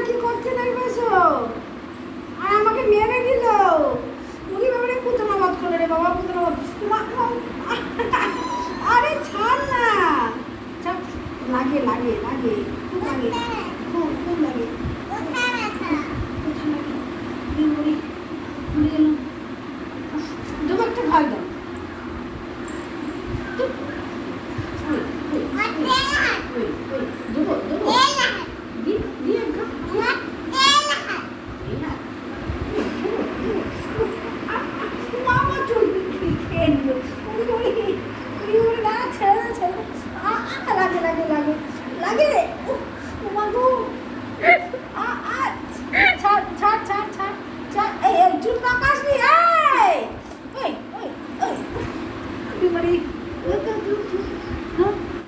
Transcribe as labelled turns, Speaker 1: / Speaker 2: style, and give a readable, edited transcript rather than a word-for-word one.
Speaker 1: কি করছে না বসো আর আমাকে মেরে দিল উনি বাবারে পুতনা বাদ করে রে বাবা পুতনা বাদ আরে ছাড় না ছাড় লাগে লাগে লাগে খুব লাগে খুব লাগে কোথায় লাগে দেবো একটা ভাই দাও দেবো দেবো দিয়ে মামা চলবে খেয়ে নিল লাগে লাগে লাগে লাগে রে মাগো ছাড় ছাড় ছাড় ছাড় ছাড় এই চুল পাকাস নি এই বিমারি